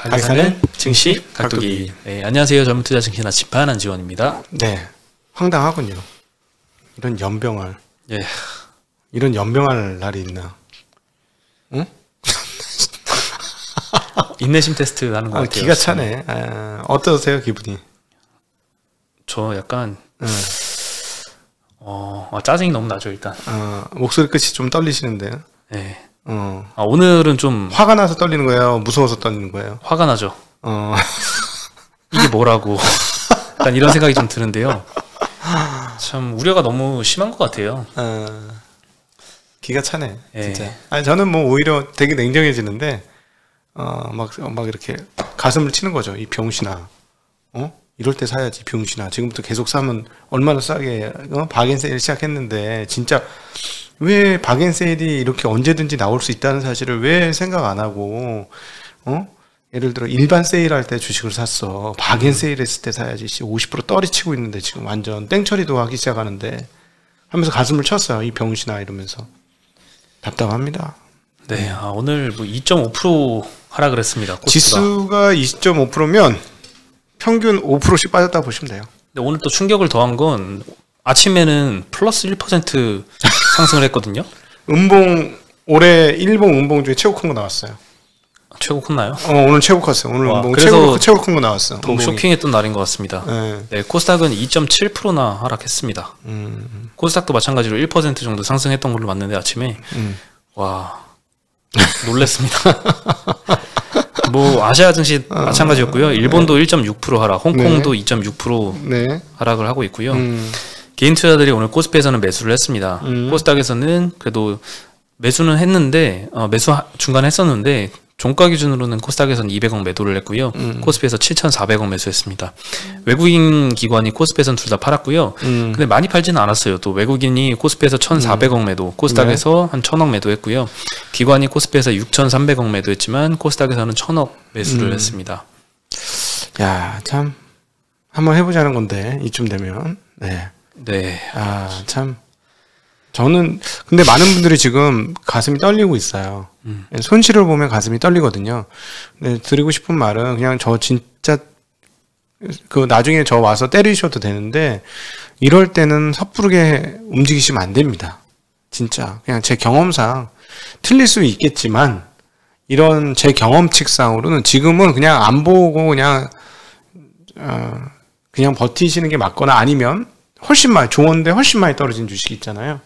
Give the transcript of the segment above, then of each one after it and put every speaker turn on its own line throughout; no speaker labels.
갈리사는 증시 각도기. 네, 안녕하세요. 전문투자 증시 나침반 안지원입니다.
네, 황당하군요. 이런 연병할.
예.
이런 연병할 날이 있나? 응?
인내심 테스트 하는 것 같아요.
기가 차네. 어떠세요, 기분이?
저 약간 짜증이 너무 나죠, 일단.
목소리 끝이 좀 떨리시는데요.
네. 오늘은 좀
화가 나서 떨리는 거예요? 무서워서 떨리는 거예요?
화가 나죠. 이게 뭐라고. 약간 이런 생각이 좀 드는데요. 참 우려가 너무 심한 것 같아요.
기가 차네,
예.
진짜. 아니, 저는 뭐 오히려 되게 냉정해지는데, 막 이렇게 가슴을 치는 거죠. 이 병신아. 이럴 때 사야지, 병신아. 지금부터 계속 사면 얼마나 싸게, 박앤세일 시작했는데, 진짜, 왜 박앤세일이 이렇게 언제든지 나올 수 있다는 사실을 왜 생각 안 하고, 예를 들어 일반 세일할 때 주식을 샀어. 박앤세일 했을 때 사야지. 50% 떨이치고 있는데 지금 완전 땡처리도 하기 시작하는데 하면서 가슴을 쳤어요. 이 병신아 이러면서. 답답합니다.
네, 오늘 뭐 2.5% 하락을 했습니다. 코스피가.
지수가 20.5%면 평균 5%씩 빠졌다 보시면 돼요.
근데 오늘 또 충격을 더한 건 아침에는 플러스 1% 상승을 했거든요.
올해 일본 음봉 중에 최고 큰 거 나왔어요.
최고 컸나요?
오늘 최고 컸어요. 오늘 음봉 최고 큰 거 나왔어.
너무 쇼킹했던 날인 것 같습니다. 네, 코스닥은 2.7%나 하락했습니다. 코스닥도 마찬가지로 1% 정도 상승했던 걸로 봤는데 아침에 와 놀랬습니다. 뭐 아시아 증시 마찬가지였고요. 일본도 1.6% 하락, 홍콩도 2.6% 하락을 하고 있고요. 개인 투자들이 오늘 코스피에서는 매수를 했습니다. 코스닥에서는 그래도 매수는 했는데 매수 중간에 했었는데 종가 기준으로는 코스닥에서는 200억 매도를 했고요. 코스피에서 7,400억 매수했습니다. 외국인 기관이 코스피에서는 둘 다 팔았고요. 근데 많이 팔지는 않았어요. 또 외국인이 코스피에서 1,400억 매도, 코스닥에서 한 1,000억 매도했고요. 기관이 코스피에서 6,300억 매도했지만 코스닥에서는 1,000억 매수를 했습니다.
야, 참 한번 해보자는 건데 이쯤 되면
네.
참. 저는 근데 많은 분들이 지금 가슴이 떨리고 있어요. 손실을 보면 가슴이 떨리거든요. 근데 드리고 싶은 말은 그냥 저 진짜 나중에 저 와서 때리셔도 되는데 이럴 때는 섣부르게 움직이시면 안 됩니다. 진짜 그냥 제 경험상 틀릴 수 있겠지만 이런 제 경험칙상으로는 지금은 그냥 안 보고 그냥 버티시는 게 맞거나 아니면 좋은데 훨씬 많이 떨어진 주식이 있잖아요.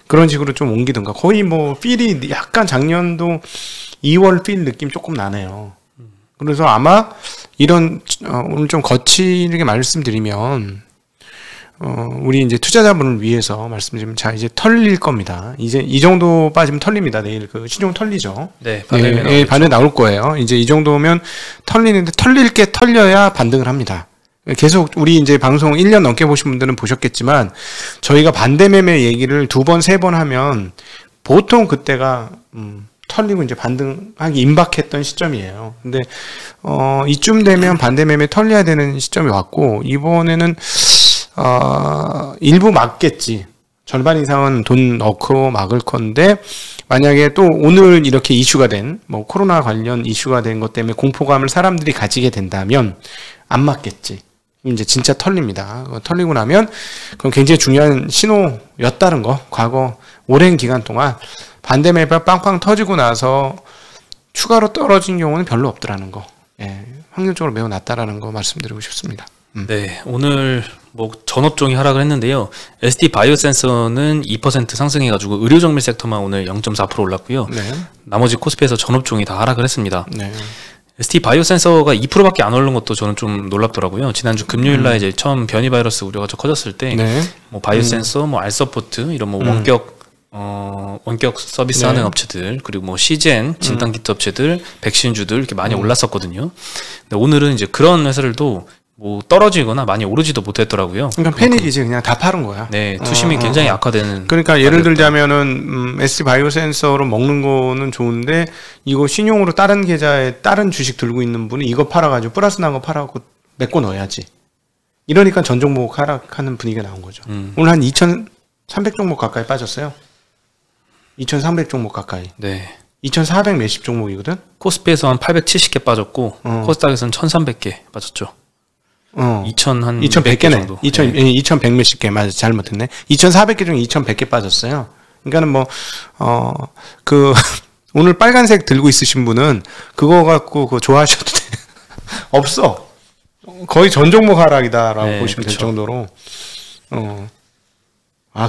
그런 식으로 좀 옮기든가. 거의 뭐 필이 약간 작년도 2월 필 느낌 조금 나네요. 그래서 아마 오늘 좀 거칠게 말씀드리면 우리 이제 투자자분을 위해서 말씀드리면 이제 털릴 겁니다. 이제 이 정도 빠지면 털립니다. 내일 신용 털리죠.
네,
반등이 나올 거예요. 이제 이 정도면 털리는데 털릴 게 털려야 반등을 합니다. 계속 우리 이제 방송 1년 넘게 보신 분들은 보셨겠지만 저희가 반대 매매 얘기를 2번, 3번 하면 보통 그때가 털리고 이제 반등하기 임박했던 시점이에요. 근데 이쯤 되면 반대 매매 털려야 되는 시점이 왔고 이번에는 일부 막겠지. 절반 이상은 돈 넣고 막을 건데 만약에 또 오늘 이렇게 이슈가 된 코로나 관련 이슈가 된 것 때문에 공포감을 사람들이 가지게 된다면 안 맞겠지. 이제 진짜 털립니다. 털리고 나면 그건 굉장히 중요한 신호였다는 거. 과거 오랜 기간 동안 반대 매매가 빵빵 터지고 나서 추가로 떨어진 경우는 별로 없더라는 거. 확률적으로 매우 낮다라는 거 말씀드리고 싶습니다.
네, 오늘 전업종이 하락을 했는데요. ST 바이오센서는 2% 상승해가지고 의료정밀 섹터만 오늘 0.4% 올랐고요. 나머지 코스피에서 전업종이 다 하락을 했습니다. ST 바이오센서가 2%밖에 안 오른 것도 저는 좀 놀랍더라고요. 지난주 금요일날 이제 처음 변이 바이러스 우려가 커졌을 때, 바이오센서, 알서포트 이런 원격 서비스 하는 업체들, 그리고 시젠 진단키트 업체들, 백신주들 이렇게 많이 올랐었거든요. 근데 오늘은 이제 그런 회사들도 떨어지거나 많이 오르지도 못했더라고요.
그러니까 패닉이지. 그냥 다 파는 거야.
네, 투심이 굉장히 악화되는.
그러니까 예를 들자면은 ST 바이오센서로 먹는 거는 좋은데 이거 신용으로 다른 계좌에 다른 주식 들고 있는 분이 이거 팔아가지고 플러스 난 거 팔아갖고 메꿔 넣어야지. 이러니까 전 종목 하락하는 분위기가 나온 거죠. 오늘 한 2,300 종목 가까이 빠졌어요. 2,300 종목 가까이.
네.
2,400 몇십 종목이거든.
코스피에서 한 870개 빠졌고 코스닥에서는 1,300개 빠졌죠.
2,100개네.
정도.
2,100 몇십 개. 맞아. 잘못했네. 2,400개 중에 2,100개 빠졌어요. 그러니까는 오늘 빨간색 들고 있으신 분은 그거 갖고 그거 좋아하셔도 돼. 없어. 거의 전 종목 하락이다라고
네,
보시면
그쵸.
될 정도로.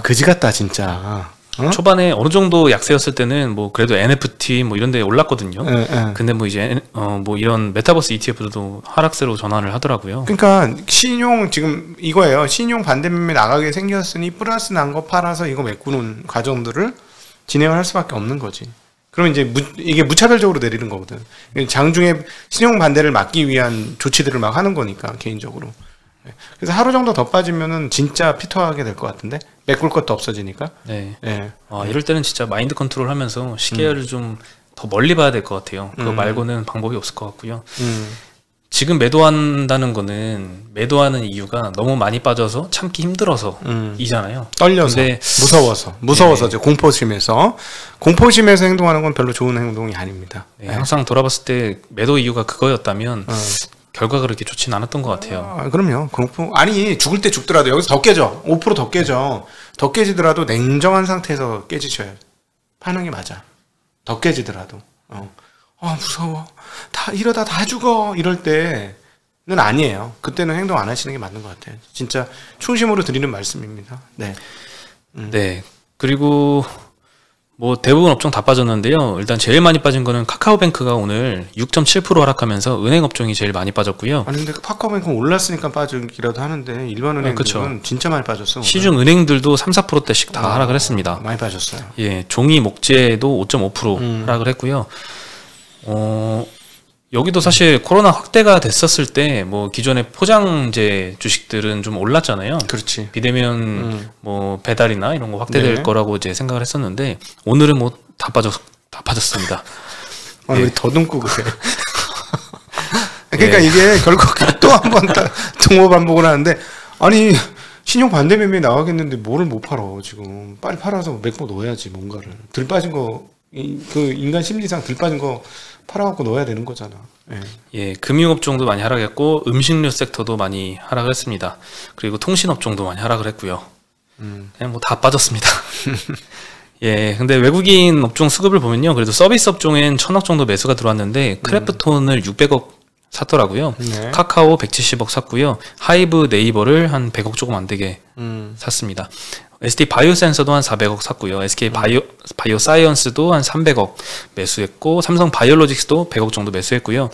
그지 같다, 진짜.
초반에 어느 정도 약세였을 때는 뭐 그래도 NFT 뭐 이런 데 올랐거든요. 근데 뭐 이제 뭐 이런 메타버스 ETF도 하락세로 전환을 하더라고요.
그러니까 신용 지금 이거예요. 신용 반대매매 나가게 생겼으니 플러스 난 거 팔아서 이거 메꾸는 과정들을 진행을 할 수밖에 없는 거지. 그러면 이제 이게 무차별적으로 내리는 거거든. 장중에 신용 반대를 막기 위한 조치들을 막 하는 거니까 개인적으로. 그래서 하루 정도 더 빠지면은 진짜 피토하게 될 것 같은데 메꿀 것도 없어지니까.
네. 이럴 때는 진짜 마인드 컨트롤하면서 시계를 좀 더 멀리 봐야 될 것 같아요. 그거 말고는 방법이 없을 것 같고요. 지금 매도한다는 거는 매도하는 이유가 너무 많이 빠져서 참기 힘들어서 이잖아요.
떨려서, 무서워서 이제 공포심에서 행동하는 건 별로 좋은 행동이 아닙니다.
네, 항상 돌아봤을 때 매도 이유가 그거였다면 결과가 그렇게 좋지는 않았던 것 같아요.
그럼요. 아니 죽을 때 죽더라도 여기서 더 깨져. 5% 더 깨져. 더 깨지더라도 냉정한 상태에서 깨지셔야 파는 게 맞아. 더 깨지더라도. 무서워. 이러다 다 죽어. 이럴 때는 아니에요. 그때는 행동 안 하시는 게 맞는 것 같아요. 진짜 충심으로 드리는 말씀입니다. 네.
네. 그리고 뭐 대부분 업종 다 빠졌는데요. 일단 제일 많이 빠진 거는 카카오뱅크가 오늘 6.7% 하락하면서 은행 업종이 제일 많이 빠졌고요.
아니 근데 카카오뱅크는 올랐으니까 빠지기라도 하는데 일반 은행들은 진짜 많이 빠졌어.
시중 은행들도 3, 4%대씩 다 하락을 했습니다.
많이 빠졌어요.
예, 종이 목재도 5.5% 하락을 했고요. 여기도 사실 코로나 확대가 됐었을 때 뭐 기존의 포장재 주식들은 좀 올랐잖아요.
그렇지.
비대면 뭐 배달이나 이런 거 확대될 거라고 이제 생각을 했었는데 오늘은 뭐 다 빠졌습니다.
왜 더듬고 그래? 그러니까 이게 결국 또 한 번 동호 반복을 하는데 아니 신용 반대 매매 나가겠는데 뭐를 못 팔어 지금 빨리 팔아서 맥고 넣어야지 뭔가를 들 빠진 거 그 인간 심리상 들 빠진 거 팔아갖고 넣어야 되는 거잖아.
예, 금융업종도 많이 하락했고 음식료 섹터도 많이 하락을 했습니다. 그리고 통신업종도 많이 하락을 했고요. 그냥 뭐 다 빠졌습니다. 예, 근데 외국인 업종 수급을 보면요, 그래도 서비스 업종엔 1,000억 정도 매수가 들어왔는데 크래프톤을 600억 샀더라고요. 네. 카카오 170억 샀고요. 하이브 네이버를 한 100억 조금 안 되게 샀습니다. ST 바이오센서도 한 400억 샀고요. SK 바이오사이언스도 한 300억 매수했고 삼성 바이오로직스도 100억 정도 매수했고요.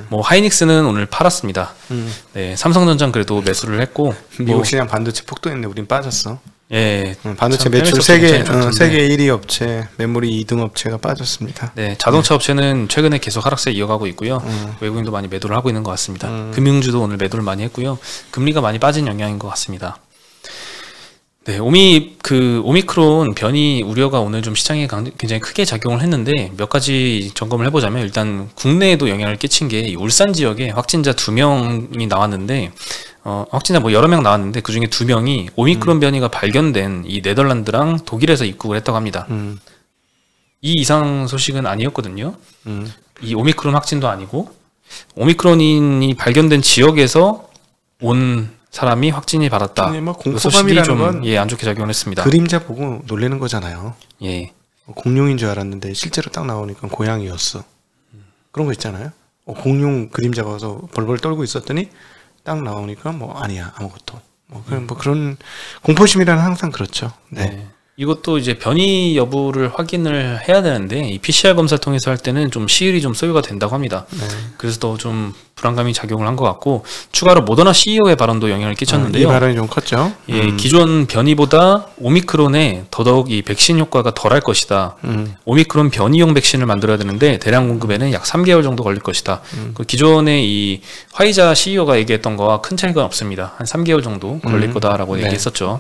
뭐 하이닉스는 오늘 팔았습니다. 네, 삼성전자는 그래도 매수를 했고
미국 시장 반도체 폭등했는데 우린 빠졌어.
예,
반도체 매출 세계 1위 업체, 메모리 2등 업체가 빠졌습니다.
네, 자동차 업체는 최근에 계속 하락세 이어가고 있고요. 외국인도 많이 매도를 하고 있는 것 같습니다. 금융주도 오늘 매도를 많이 했고요. 금리가 많이 빠진 영향인 것 같습니다. 네, 오미크론 변이 우려가 오늘 좀 시장에 굉장히 크게 작용을 했는데 몇 가지 점검을 해보자면 일단 국내에도 영향을 끼친 게 울산 지역에 확진자 2명이 나왔는데 확진자 뭐 여러 명 나왔는데 그 중에 2명이 오미크론 변이가 발견된 이 네덜란드랑 독일에서 입국을 했다고 합니다. 이 이상 소식은 아니었거든요. 이 오미크론 확진도 아니고 오미크론이 발견된 지역에서 온 사람이 확진이 받았다.
뭐 공포감이라는
좀,
건
안 좋게 작용했습니다.
그림자 보고 놀라는 거잖아요.
예.
공룡인 줄 알았는데 실제로 딱 나오니까 고양이였어. 그런 거 있잖아요. 공룡 그림자 봐서 벌벌 떨고 있었더니 딱 나오니까 뭐 아니야 아무것도. 뭐 그런 공포심이라는 항상 그렇죠. 네.
네. 이것도 이제 변이 여부를 확인을 해야 되는데 이 PCR 검사를 통해서 할 때는 좀 시일이 좀 소요가 된다고 합니다. 네. 그래서 더 좀 불안감이 작용을 한 것 같고 추가로 모더나 CEO의 발언도 영향을 끼쳤는데요.
이 발언이 좀 컸죠.
예, 기존 변이보다 오미크론에 더더욱 이 백신 효과가 덜할 것이다. 오미크론 변이용 백신을 만들어야 되는데 대량 공급에는 약 3개월 정도 걸릴 것이다. 그 기존의 이 화이자 CEO가 얘기했던 거와 큰 차이가 없습니다. 한 3개월 정도 걸릴 거다라고 얘기했었죠.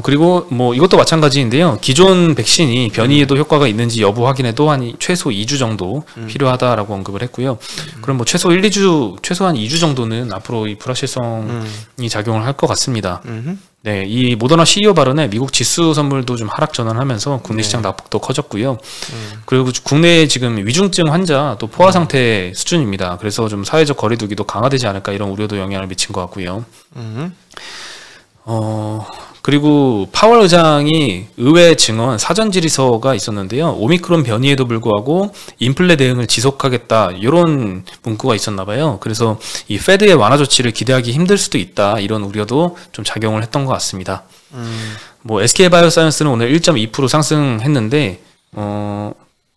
그리고 뭐 이것도 마찬가지인데요. 기존 백신이 변이에도 효과가 있는지 여부 확인에도 한 최소 2주 정도 필요하다라고 언급을 했고요. 그럼 뭐 최소한 2주 정도는 앞으로 이 불확실성이 작용을 할 것 같습니다. 네, 이 모더나 CEO 발언에 미국 지수 선물도 좀 하락 전환하면서 국내 시장 낙폭도 커졌고요. 그리고 국내에 지금 위중증 환자 또 포화 상태 수준입니다. 그래서 좀 사회적 거리두기도 강화되지 않을까 이런 우려도 영향을 미친 것 같고요. 그리고 파월 의장이 의회 증언 사전 질의서가 있었는데요. 오미크론 변이에도 불구하고 인플레 대응을 지속하겠다 이런 문구가 있었나 봐요. 그래서 이 페드의 완화 조치를 기대하기 힘들 수도 있다 이런 우려도 좀 작용을 했던 것 같습니다. 뭐 SK바이오사이언스는 오늘 1.2% 상승했는데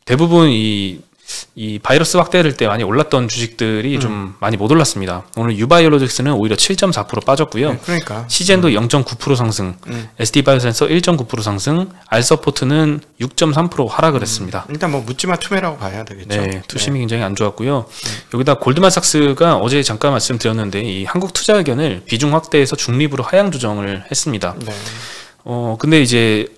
대부분 이 바이러스 확대될 때 많이 올랐던 주식들이 좀 많이 못 올랐습니다. 오늘 유바이오로직스는 오히려 7.4% 빠졌고요.
네, 그러니까
시젠도 0.9% 상승, SD바이오센서 1.9% 상승, 알서포트는 6.3% 하락을 했습니다.
일단 뭐 묻지마 투매라고 봐야 되겠죠.
네, 투심이 굉장히 안 좋았고요. 여기다 골드만삭스가 어제 잠깐 말씀드렸는데 이 한국 투자 의견을 비중 확대해서 중립으로 하향 조정을 했습니다.
네.
근데 이제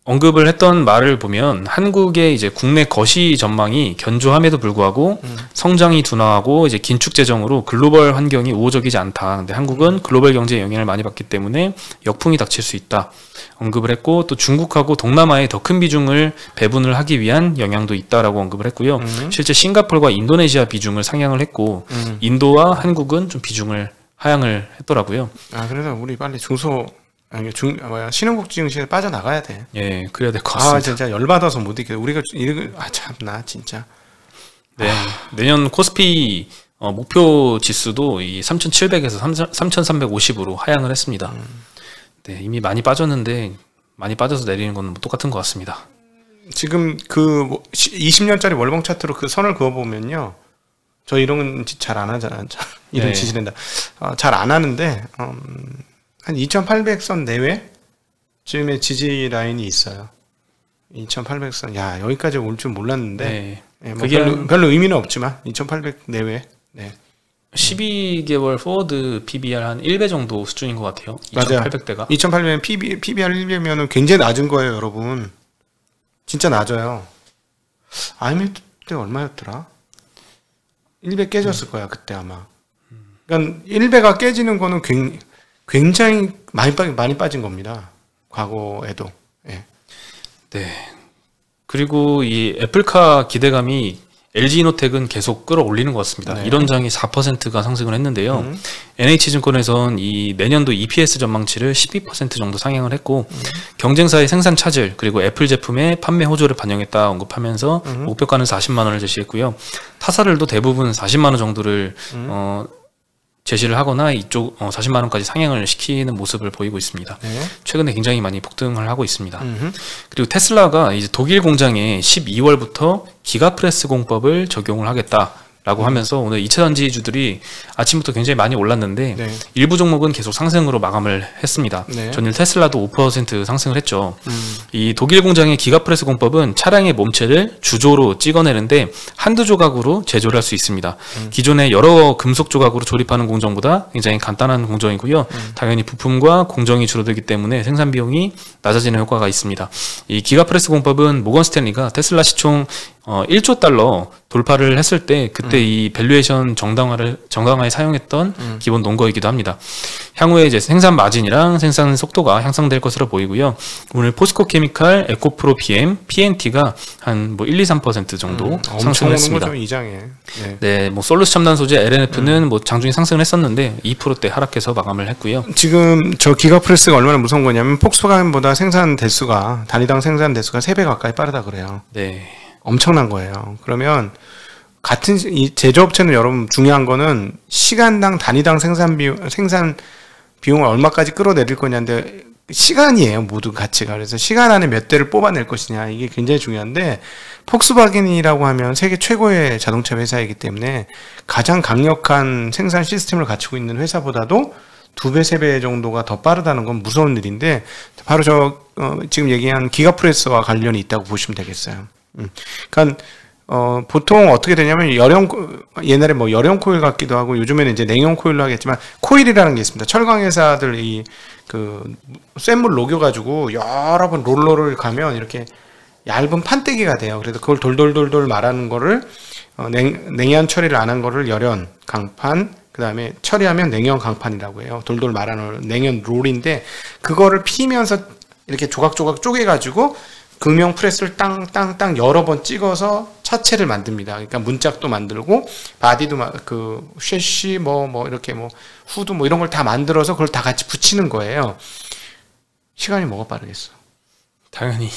언급을 했던 말을 보면 한국의 이제 국내 거시 전망이 견조함에도 불구하고 성장이 둔화하고 이제 긴축 재정으로 글로벌 환경이 우호적이지 않다. 근데 한국은 글로벌 경제에 영향을 많이 받기 때문에 역풍이 닥칠 수 있다. 언급을 했고 또 중국하고 동남아에 더 큰 비중을 배분을 하기 위한 영향도 있다라고 언급을 했고요. 실제 싱가포르와 인도네시아 비중을 상향을 했고 인도와 한국은 좀 비중을 하향을 했더라고요.
아 그래서 우리 빨리 신흥국 증시에 빠져나가야 돼.
예, 그래야 될 것 같습니다.
아 진짜 열받아서 못 이겨. 우리가 참나 진짜.
네, 내년 코스피 목표 지수도 이 3,700에서 3,350으로 하향을 했습니다. 네, 이미 많이 빠졌는데 많이 빠져서 내리는 건 똑같은 것 같습니다.
지금 그 20년짜리 월봉 차트로 그 선을 그어 보면요, 저 이런 짓 잘 안 하잖아요. 이런 짓이 된다. 잘 안 하는데 한 2,800선 내외쯤의 지지 라인이 있어요. 2,800선. 야, 여기까지 올 줄 몰랐는데. 네, 뭐 별로 의미는 없지만 2,800 내외. 네.
12개월 포워드 PBR 한 1배 정도 수준인 것 같아요. 2,800대가.
2,800 PBR 1배면은 굉장히 낮은 거예요, 여러분. 진짜 낮아요. IMF 때 얼마였더라? 1배 깨졌을 거야, 그때 아마. 그러니까 1배가 깨지는 거는 굉장히 많이 빠진 겁니다. 과거에도. 예.
네. 그리고 이 애플카 기대감이 LG이노텍은 계속 끌어올리는 것 같습니다.
네.
이런 장이 4%가 상승을 했는데요. NH증권에선 이 내년도 EPS 전망치를 12% 정도 상향을 했고 경쟁사의 생산 차질 그리고 애플 제품의 판매 호조를 반영했다 언급하면서 목표가는 40만 원을 제시했고요. 타사들도 대부분 40만 원 정도를 제시를 하거나 이쪽 40만 원까지 상향을 시키는 모습을 보이고 있습니다.
네.
최근에 굉장히 많이 폭등을 하고 있습니다. 그리고 테슬라가 이제 독일 공장에 12월부터 기가프레스 공법을 적용을 하겠다라고 하면서 오늘 2차 전지주들이 아침부터 굉장히 많이 올랐는데
네.
일부 종목은 계속 상승으로 마감을 했습니다.
네.
전일 테슬라도 5% 상승을 했죠. 이 독일 공장의 기가프레스 공법은 차량의 몸체를 주조로 찍어내는데 한두 조각으로 제조를 할 수 있습니다. 기존의 여러 금속 조각으로 조립하는 공정보다 굉장히 간단한 공정이고요. 당연히 부품과 공정이 줄어들기 때문에 생산 비용이 낮아지는 효과가 있습니다. 이 기가프레스 공법은 모건 스탠리가 테슬라 시총 1조 달러 돌파를 했을 때 그때 이 밸류에이션 정당화에 사용했던 기본 논거이기도 합니다. 향후에 이제 생산 마진이랑 생산 속도가 향상될 것으로 보이고요. 오늘 포스코 케미칼, 에코프로 BM, PNT가 한 뭐 1, 2, 3% 정도 상승을 했습니다.
거죠, 이장에.
네. 네, 뭐 솔루스 첨단 소재 LNF는 뭐 장중에 상승을 했었는데 2%대 하락해서 마감을 했고요.
지금 저 기가프레스가 얼마나 무서운 거냐면 폭스바겐보다 생산 대수가 단위당 생산 대수가 3배 가까이 빠르다 그래요.
네.
엄청난 거예요. 그러면 같은 이 제조업체는 여러분 중요한 거는 시간당 단위당 생산 비용을 얼마까지 끌어내릴 거냐인데 시간이에요. 모든 가치가. 그래서 시간 안에 몇 대를 뽑아낼 것이냐 이게 굉장히 중요한데 폭스바겐이라고 하면 세계 최고의 자동차 회사이기 때문에 가장 강력한 생산 시스템을 갖추고 있는 회사보다도 2배, 3배 정도가 더 빠르다는 건 무서운 일인데 바로 지금 얘기한 기가프레스와 관련이 있다고 보시면 되겠어요. 그러니까 보통 어떻게 되냐면 옛날에 뭐 열형 코일 같기도 하고 요즘에는 이제 냉형 코일로 하겠지만 코일이라는 게 있습니다. 철강 회사들 그 쇳물 녹여가지고 여러 번 롤러를 가면 이렇게 얇은 판때기가 돼요. 그래서 그걸 돌돌돌돌 말하는 거를 냉이한 처리를 안 한 거를 열연, 강판, 그 그다음에 처리하면 냉연 강판이라고 해요. 돌돌 말아놓은 냉연 롤인데 그거를 피면서 이렇게 조각조각 쪼개가지고 금형 프레스를 땅땅땅 여러 번 찍어서 차체를 만듭니다. 그러니까 문짝도 만들고 바디도 그 쉐시 뭐 이렇게 뭐 후드 뭐 이런 걸 다 만들어서 그걸 다 같이 붙이는 거예요. 시간이 뭐가 빠르겠어?
당연히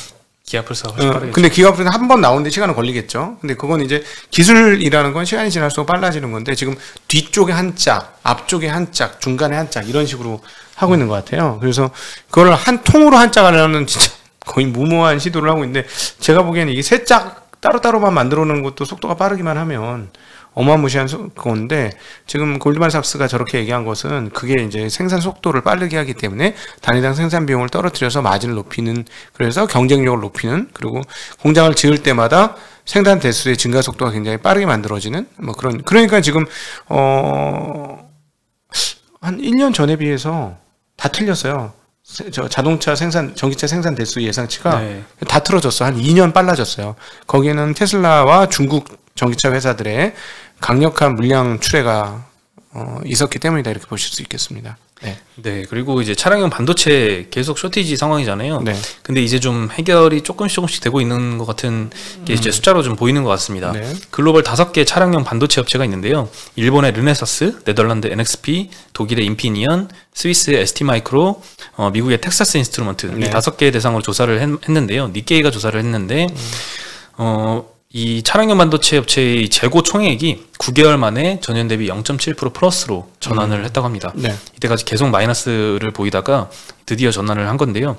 기아 프레스가 훨씬 빠르겠죠.
근데 기아 프레스는 한 번 나오는데 시간은 걸리겠죠. 근데 그건 이제 기술이라는 건 시간이 지날수록 빨라지는 건데 지금 뒤쪽에 한 짝, 앞쪽에 한 짝, 중간에 한 짝 이런 식으로 하고 있는 것 같아요. 그래서 그걸 한 통으로 한 짝 하려는 진짜 거의 무모한 시도를 하고 있는데 제가 보기에는 이게 세 짝 따로따로만 만들어 놓는 것도 속도가 빠르기만 하면 어마무시한 건데 지금 골드만삭스가 저렇게 얘기한 것은 그게 이제 생산 속도를 빠르게 하기 때문에 단위당 생산 비용을 떨어뜨려서 마진을 높이는, 그래서 경쟁력을 높이는, 그리고 공장을 지을 때마다 생산 대수의 증가 속도가 굉장히 빠르게 만들어지는 뭐 그러니까 지금 한 1년 전에 비해서 다 틀렸어요. 저 자동차 생산, 전기차 생산 대수 예상치가 네. 다 틀어졌어. 한 2년 빨라졌어요. 거기에는 테슬라와 중국 전기차 회사들의 강력한 물량 출해가 있었기 때문이다, 이렇게 보실 수 있겠습니다. 네.
네. 그리고 이제 차량용 반도체 계속 쇼티지 상황이잖아요.
네.
근데 이제 좀 해결이 조금씩 되고 있는 것 같은 게 이제 숫자로 좀 보이는 것 같습니다. 네. 글로벌 5개 차량용 반도체 업체가 있는데요. 일본의 르네사스, 네덜란드 NXP, 독일의 인피니언, 스위스의 ST마이크로, 미국의 텍사스 인스트루먼트, 네. 이 5개 대상으로 조사를 했는데요. 니케이가 조사를 했는데 이 차량용 반도체 업체의 재고 총액이 9개월 만에 전년 대비 0.7% 플러스로 전환을 했다고 합니다. 네. 이때까지 계속 마이너스를 보이다가 드디어 전환을 한 건데요.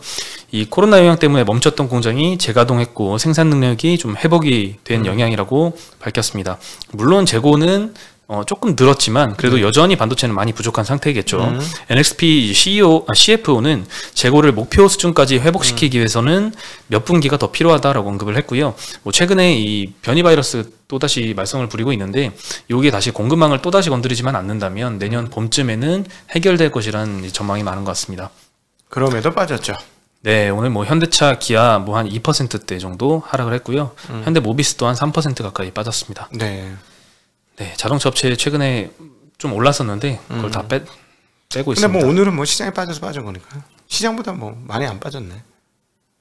이 코로나 영향 때문에 멈췄던 공장이 재가동했고 생산 능력이 좀 회복이 된 영향이라고 밝혔습니다. 물론 재고는 조금 늘었지만 그래도 여전히 반도체는 많이 부족한 상태겠죠. NXP CFO는 재고를 목표 수준까지 회복시키기 위해서는 몇 분기가 더 필요하다라고 언급을 했고요. 뭐 최근에 이 변이 바이러스 또다시 말썽을 부리고 있는데 이게 다시 공급망을 또다시 건드리지만 않는다면 내년 봄쯤에는 해결될 것이라는 전망이 많은 것 같습니다.
그럼에도 빠졌죠.
네, 오늘 뭐 현대차, 기아 뭐 한 2%대 정도 하락을 했고요. 현대 모비스도 한 3% 가까이 빠졌습니다.
네.
네, 자동차 업체 최근에 좀 올랐었는데 그걸 다 빼고 있습니다.
근데 뭐 오늘은 뭐 시장에 빠져서 빠진 거니까 시장보다 뭐 많이 안 빠졌네.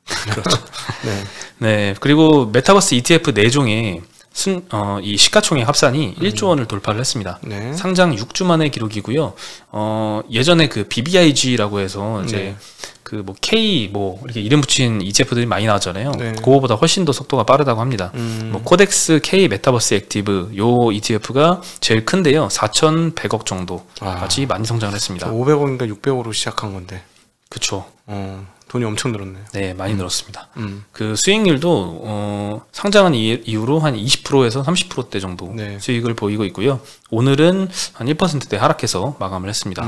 그렇죠. 네. 네, 그리고 메타버스 ETF 4종에 이 시가총액 합산이 1조 원을 돌파를 했습니다. 네. 상장 6주 만의 기록이고요. 예전에 그 BBIG라고 해서 이제 네. 그 뭐 K 뭐 이렇게 이름 붙인 ETF들이 많이 나왔잖아요. 네. 그거보다 훨씬 더 속도가 빠르다고 합니다. 뭐 코덱스 K 메타버스 액티브 요 ETF가 제일 큰데요. 4,100억 정도까지 많이 성장을 했습니다.
500억인가 600억으로 시작한 건데.
그렇죠.
돈이 엄청 늘었네요.
네, 많이 늘었습니다. 그 수익률도 상장한 이후로 한 20%에서 30%대 정도 네. 수익을 보이고 있고요. 오늘은 한 1%대 하락해서 마감을 했습니다.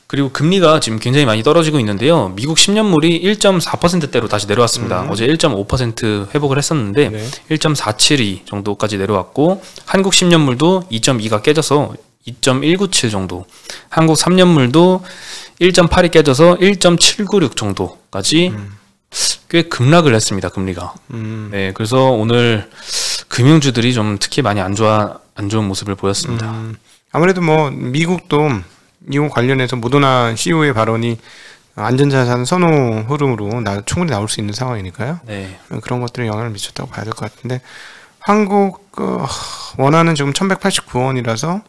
그리고 금리가 지금 굉장히 많이 떨어지고 있는데요. 미국 10년물이 1.4%대로 다시 내려왔습니다. 어제 1.5% 회복을 했었는데 네. 1.472 정도까지 내려왔고 한국 10년물도 2.2가 깨져서 2.197 정도, 한국 3년물도 1.8이 깨져서 1.796 정도까지 꽤 급락을 했습니다. 금리가. 네, 그래서 오늘 금융주들이 좀 특히 많이 안 좋은 모습을 보였습니다.
아무래도 뭐 미국도 이거 관련해서 모더나 CEO의 발언이 안전자산 선호 흐름으로 충분히 나올 수 있는 상황이니까요. 네. 그런 것들에 영향을 미쳤다고 봐야 될 것 같은데 한국 원화는 지금 1189원이라서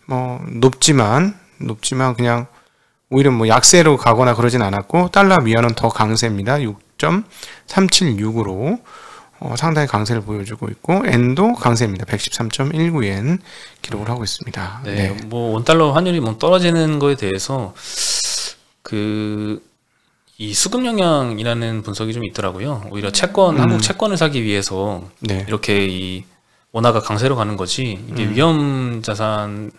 뭐 높지만 그냥 오히려 뭐 약세로 가거나 그러진 않았고 달러 위안은 더 강세입니다. 6.376으로 상당히 강세를 보여주고 있고 엔도 강세입니다. 113.19엔 기록을 하고 있습니다.
네, 네. 뭐 원달러 환율이 뭐 떨어지는 거에 대해서 이 수급 영향이라는 분석이 좀 있더라고요. 오히려 한국 채권을 사기 위해서 네. 이렇게 이 원화가 강세로 가는 거지 이게 위험 자산을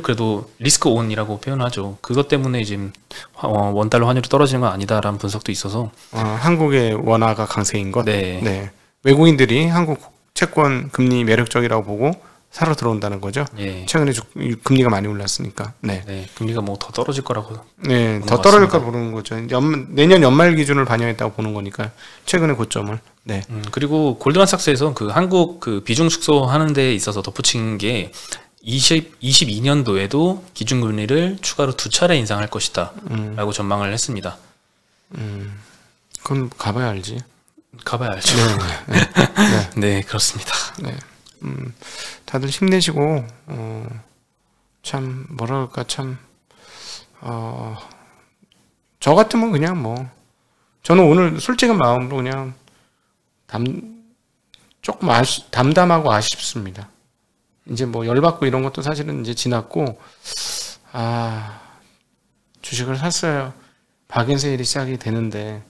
그래도 리스크 온이라고 표현하죠. 그것 때문에 지금 원달러 환율이 떨어지는 건 아니다라는 분석도 있어서
한국의 원화가 강세인 것.
네.
네. 외국인들이 한국 채권 금리 매력적이라고 보고 사러 들어온다는 거죠. 네. 최근에 금리가 많이 올랐으니까. 네.
네. 금리가 뭐 더 떨어질 거라고.
네, 더 떨어질 거 보는 거죠. 내년 연말 기준을 반영했다고 보는 거니까 최근의 고점을. 네.
그리고 골드만삭스에서 그 한국 그 비중 축소하는 데 있어서 덧붙인 게 22년도에도 기준금리를 추가로 2차례 인상할 것이다 라고 전망을 했습니다.
그건 가봐야 알지.
가봐야 알죠. 네, 그렇습니다.
네. 다들 힘내시고 참 뭐라 그럴까 참 저 같으면 그냥 뭐 저는 오늘 솔직한 마음으로 그냥 조금 담담하고 아쉽습니다. 이제 뭐 열받고 이런 것도 사실은 이제 지났고 주식을 샀어요. 박앤세일이 시작이 되는데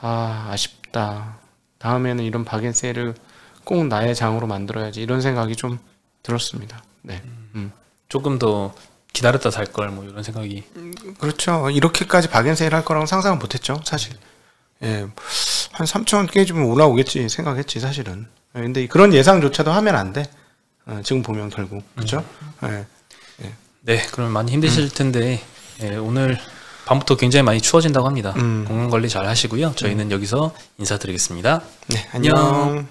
아쉽다. 다음에는 이런 박앤세일을 꼭 나의 장으로 만들어야지 이런 생각이 좀 들었습니다. 네.
조금 더 기다렸다 살 걸 뭐 이런 생각이.
그렇죠. 이렇게까지 박앤세일 할 거라고 상상은 못했죠, 사실. 예, 한 3,000원 깨지면 올라오겠지 생각했지 사실은. 예, 근데 그런 예상조차도 하면 안 돼. 지금 보면 결국 그렇죠. 예. 예.
네, 그러면 많이 힘드실 텐데 오늘 밤부터 굉장히 많이 추워진다고 합니다. 건강 관리 잘 하시고요. 저희는 여기서 인사드리겠습니다.
네, 안녕.